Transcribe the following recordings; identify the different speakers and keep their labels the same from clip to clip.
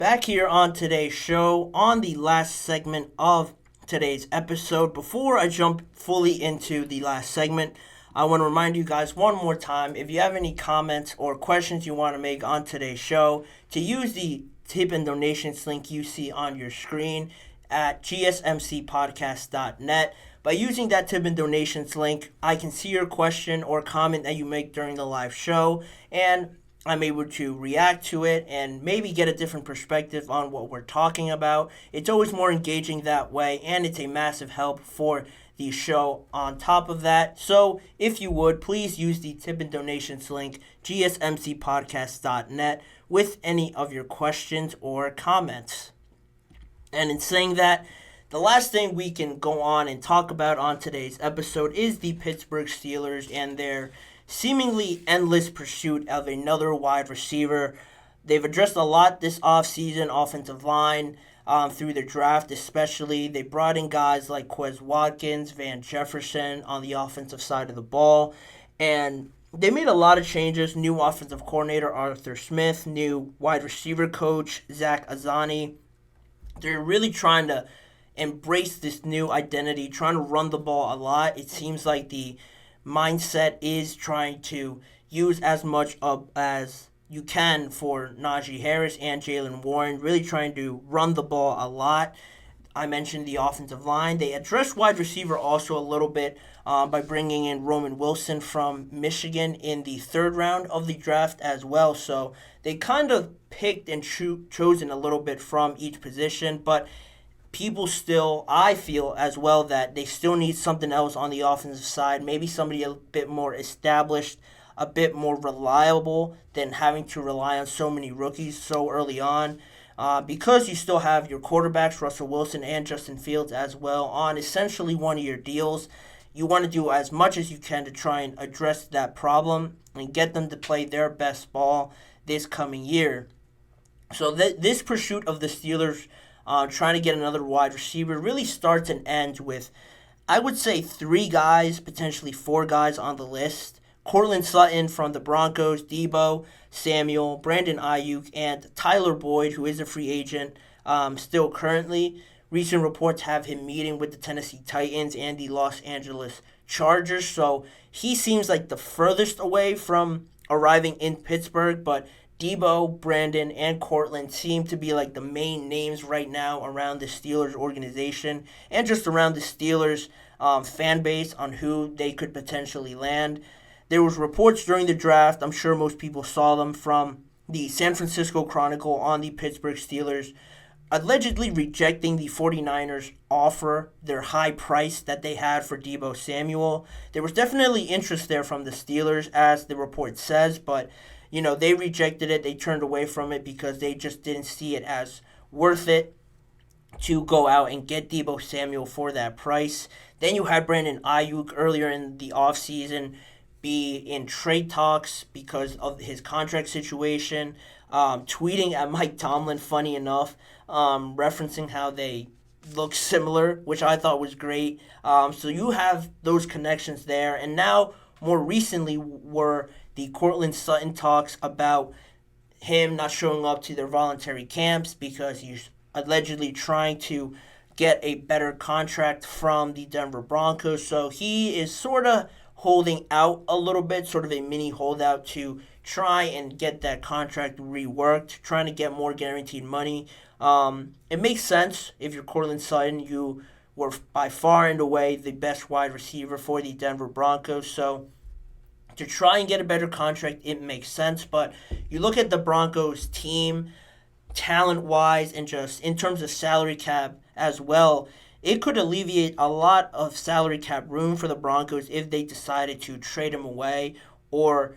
Speaker 1: Back here on today's show, on the last segment of today's episode. Before I jump fully into the last segment, I want to remind you guys one more time, if you have any comments or questions you want to make on today's show, to use the tip and donations link you see on your screen at GSMCPodcast.net. By using that tip and donations link, I can see your question or comment that you make during the live show, and I'm able to react to it and maybe get a different perspective on what we're talking about. It's always more engaging that way, and it's a massive help for the show on top of that. So if you would, please use the tip and donations link, gsmcpodcast.net, with any of your questions or comments. And in saying that, the last thing we can go on and talk about on today's episode is the Pittsburgh Steelers and their seemingly endless pursuit of another wide receiver. They've addressed a lot this offseason, offensive line, through their draft especially. They brought in guys like Quez Watkins, Van Jefferson on the offensive side of the ball, and they made a lot of changes. New offensive coordinator Arthur Smith, new wide receiver coach Zach Azzanni. They're really trying to embrace this new identity, trying to run the ball a lot. It seems like the mindset is trying to use as much as you can for Najee Harris and Jaylen Warren, really trying to run the ball a lot. I mentioned the offensive line. They addressed wide receiver also a little bit by bringing in Roman Wilson from Michigan in the third round of the draft as well. So they kind of picked and chosen a little bit from each position, but people still, I feel as well, that they still need something else on the offensive side, maybe somebody a bit more established, a bit more reliable than having to rely on so many rookies so early on. Because you still have your quarterbacks, Russell Wilson and Justin Fields as well, on essentially one-year deals. You want to do as much as you can to try and address that problem and get them to play their best ball this coming year. So this pursuit of the Steelers trying to get another wide receiver really starts and ends with, I would say, 3 guys, potentially 4 guys on the list. Courtland Sutton from the Broncos, Deebo Samuel, Brandon Ayuk, and Tyler Boyd, who is a free agent still currently. Recent reports have him meeting with the Tennessee Titans and the Los Angeles Chargers, so he seems like the furthest away from arriving in Pittsburgh, but Deebo, Brandon, and Courtland seem to be like the main names right now around the Steelers organization and just around the Steelers fan base on who they could potentially land. There was reports during the draft, I'm sure most people saw them, from the San Francisco Chronicle on the Pittsburgh Steelers, allegedly rejecting the 49ers offer, their high price that they had for Deebo Samuel. There was definitely interest there from the Steelers, as the report says, but they rejected it. They turned away from it because they just didn't see it as worth it to go out and get Deebo Samuel for that price. Then you had Brandon Ayuk earlier in the offseason be in trade talks because of his contract situation, tweeting at Mike Tomlin, funny enough, referencing how they look similar, which I thought was great. So you have those connections there. And now, more recently, were the Courtland Sutton talks about him not showing up to their voluntary camps because he's allegedly trying to get a better contract from the Denver Broncos. So he is sort of holding out a little bit, sort of a mini holdout to try and get that contract reworked, trying to get more guaranteed money. It makes sense if you're Courtland Sutton. You were by far and away the best wide receiver for the Denver Broncos. So to try and get a better contract, it makes sense. But you look at the Broncos team, talent-wise, and just in terms of salary cap as well, it could alleviate a lot of salary cap room for the Broncos if they decided to trade him away, or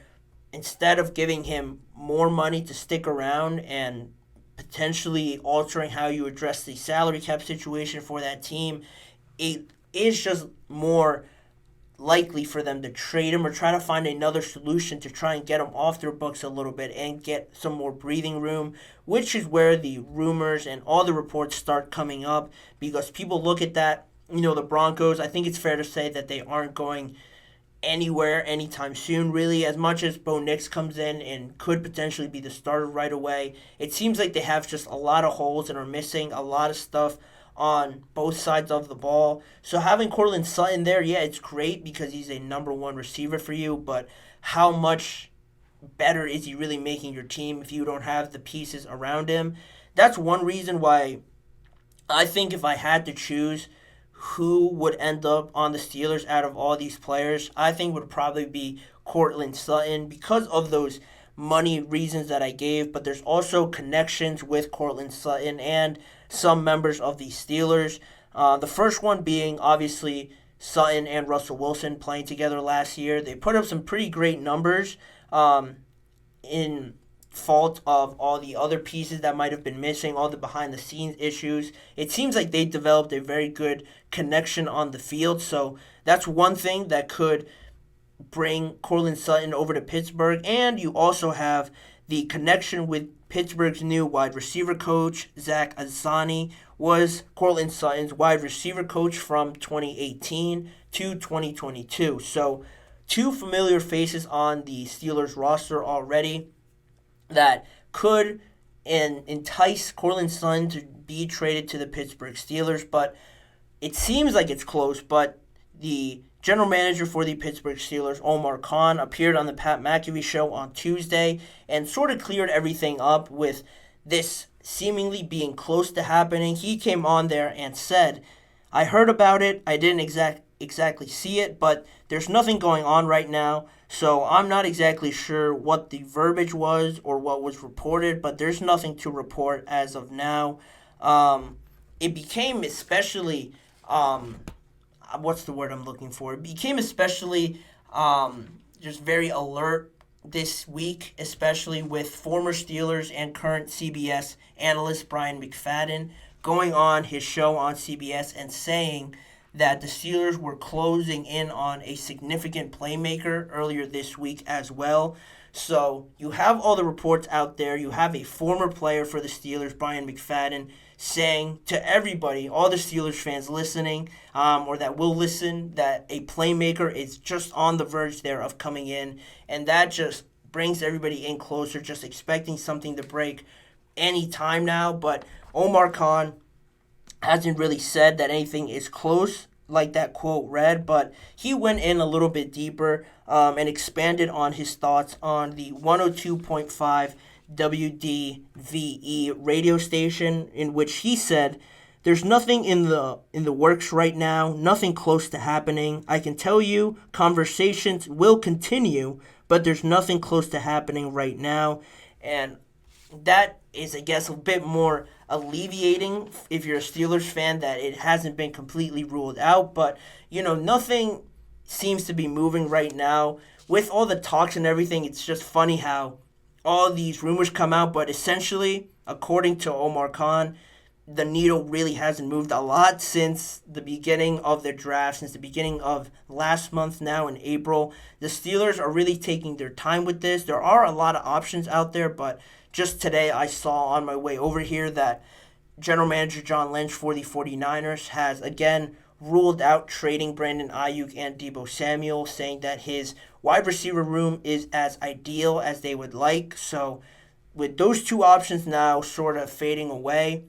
Speaker 1: instead of giving him more money to stick around and potentially altering how you address the salary cap situation for that team, it is just more likely for them to trade him or try to find another solution to try and get him off their books a little bit and get some more breathing room, which is where the rumors and all the reports start coming up, because people look at that, the Broncos, I think it's fair to say that they aren't going anywhere anytime soon, really. As much as Bo Nix comes in and could potentially be the starter right away, it seems like they have just a lot of holes and are missing a lot of stuff on both sides of the ball. So having Cortland Sutton there, yeah, it's great because he's a number one receiver for you, but how much better is he really making your team if you don't have the pieces around him? That's one reason why I think if I had to choose who would end up on the Steelers out of all these players, I think would probably be Cortland Sutton because of those money reasons that I gave, but there's also connections with Cortland Sutton and some members of the Steelers. The first one being obviously Sutton and Russell Wilson playing together last year. They put up some pretty great numbers in fault of all the other pieces that might have been missing, all the behind the scenes issues. It seems like they developed a very good connection on the field. So that's one thing that could bring Cortland Sutton over to Pittsburgh. And you also have the connection with Pittsburgh's new wide receiver coach, Zach Azzani, was Cortland Sutton's wide receiver coach from 2018 to 2022. So two familiar faces on the Steelers roster already that could entice Cortland Sutton to be traded to the Pittsburgh Steelers, but it seems like it's close. But the general manager for the Pittsburgh Steelers, Omar Khan, appeared on the Pat McAfee show on Tuesday and sort of cleared everything up with this seemingly being close to happening. He came on there and said, "I heard about it. I didn't exactly see it, but there's nothing going on right now. So I'm not exactly sure what the verbiage was or what was reported, but there's nothing to report as of now." It became especially, what's the word I'm looking for? It became especially just very alert this week, especially with former Steelers and current CBS analyst Brian McFadden going on his show on CBS and saying that the Steelers were closing in on a significant playmaker earlier this week as well. So you have all the reports out there. You have a former player for the Steelers, Brian McFadden, saying to everybody, all the Steelers fans listening, or that will listen, that a playmaker is just on the verge there of coming in. And that just brings everybody in closer, just expecting something to break any time now. But Omar Khan hasn't really said that anything is close like that quote read, but he went in a little bit deeper and expanded on his thoughts on the 102.5 WDVE radio station, in which he said, "There's nothing in the works right now, nothing close to happening. I can tell you conversations will continue, but there's nothing close to happening right now." And that is, I guess, a bit more alleviating if you're a Steelers fan, that it hasn't been completely ruled out. But, nothing seems to be moving right now. With all the talks and everything, it's just funny how all these rumors come out, but essentially, according to Omar Khan, the needle really hasn't moved a lot since the beginning of the draft, since the beginning of last month now in April. The Steelers are really taking their time with this. There are a lot of options out there, but just today I saw on my way over here that General Manager John Lynch for the 49ers has again ruled out trading Brandon Ayuk and Deebo Samuel, saying that his wide receiver room is as ideal as they would like. So with those two options now sort of fading away,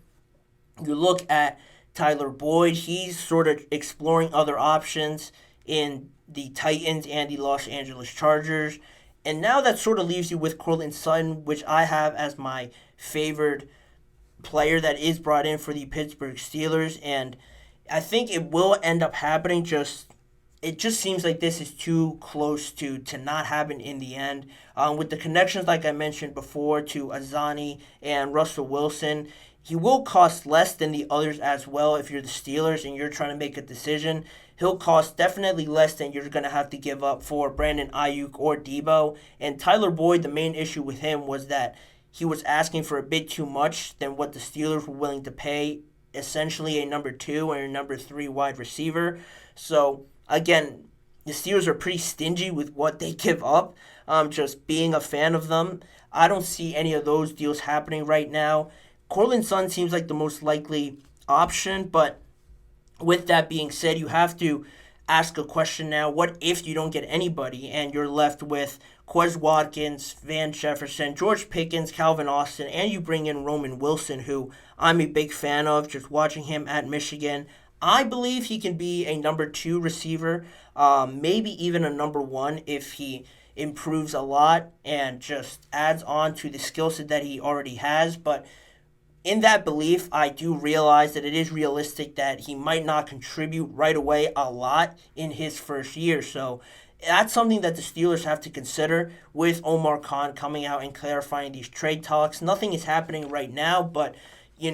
Speaker 1: you look at Tyler Boyd. He's sort of exploring other options in the Titans and the Los Angeles Chargers. And now that sort of leaves you with Cortland Sutton, which I have as my favored player that is brought in for the Pittsburgh Steelers. And I think it will end up happening. It just seems like this is too close to not happen in the end. With the connections, like I mentioned before, to Azzani and Russell Wilson, he will cost less than the others as well. If you're the Steelers and you're trying to make a decision, he'll cost definitely less than you're going to have to give up for Brandon Ayuk or Deebo. And Tyler Boyd, the main issue with him was that he was asking for a bit too much than what the Steelers were willing to pay, essentially a number 2 and a number 3 wide receiver. So, again, the Steelers are pretty stingy with what they give up. Just being a fan of them, I don't see any of those deals happening right now. Cortland Sutton seems like the most likely option, but with that being said, you have to ask a question now. What if you don't get anybody and you're left with Quez Watkins, Van Jefferson, George Pickens, Calvin Austin, and you bring in Roman Wilson, who I'm a big fan of, just watching him at Michigan. I believe he can be a number 2 receiver, maybe even a number 1 if he improves a lot and just adds on to the skill set that he already has. But in that belief, I do realize that it is realistic that he might not contribute right away a lot in his first year. So that's something that the Steelers have to consider with Omar Khan coming out and clarifying these trade talks. Nothing is happening right now, but, you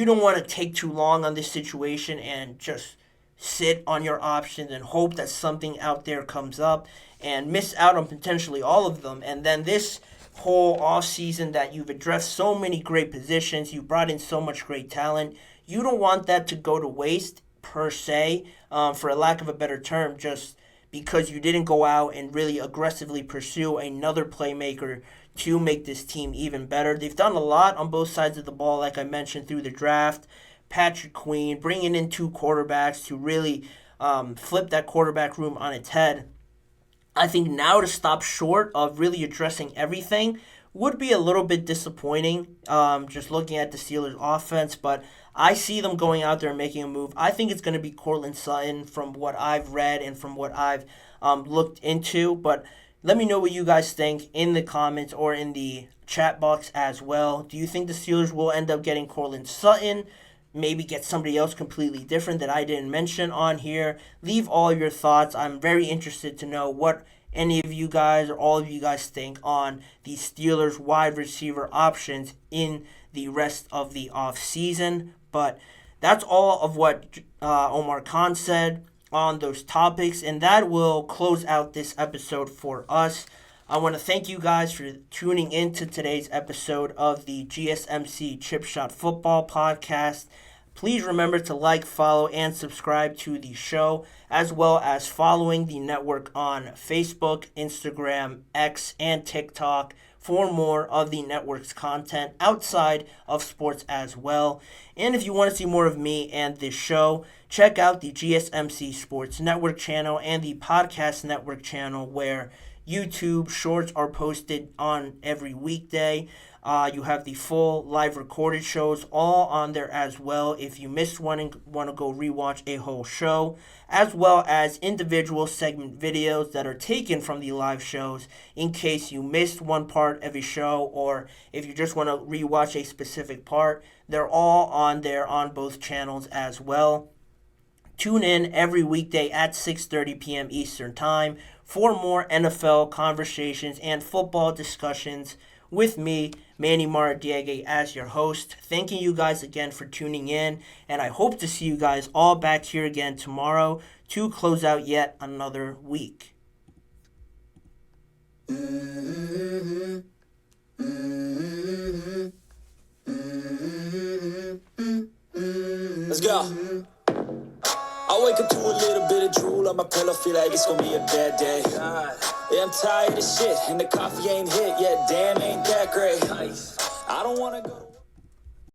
Speaker 1: don't want to take too long on this situation and just sit on your options and hope that something out there comes up and miss out on potentially all of them. And then this whole offseason that you've addressed so many great positions, you brought in so much great talent, you don't want that to go to waste per se, for a lack of a better term, just because you didn't go out and really aggressively pursue another playmaker to make this team even better. They've done a lot on both sides of the ball, like I mentioned, through the draft. Patrick Queen, bringing in 2 quarterbacks to really flip that quarterback room on its head. I think now to stop short of really addressing everything would be a little bit disappointing, just looking at the Steelers' offense, but I see them going out there and making a move. I think it's going to be Courtland Sutton from what I've read and from what I've looked into, but let me know what you guys think in the comments or in the chat box as well. Do you think the Steelers will end up getting Courtland Sutton? Maybe get somebody else completely different that I didn't mention on here? Leave all your thoughts. I'm very interested to know what any of you guys or all of you guys think on the Steelers wide receiver options in the rest of the offseason. But that's all of what Omar Khan said on those topics, and that will close out this episode for us. I want to thank you guys for tuning in to today's episode of the GSMC Chip Shot Football Podcast. Please remember to like, follow, and subscribe to the show, as well as following the network on Facebook, Instagram, X, and TikTok for more of the network's content outside of sports as well. And if you want to see more of me and this show, check out the GSMC Sports Network channel and the Podcast Network channel, where YouTube shorts are posted on every weekday. You have the full live recorded shows all on there as well if you missed one and want to go rewatch a whole show, as well as individual segment videos that are taken from the live shows in case you missed one part of a show, or if you just want to rewatch a specific part. They're all on there on both channels as well. Tune in every weekday at 6:30 p.m. Eastern Time for more NFL conversations and football discussions with me, Manny Maradiaga, as your host. Thanking you guys again for tuning in, and I hope to see you guys all back here again tomorrow to close out yet another week.
Speaker 2: Let's go. I wake up to a little bit of drool on my pillow, feel like it's gonna be a bad day. Yeah, I'm tired of shit, and the coffee ain't hit yet, damn, ain't that great. I don't wanna go to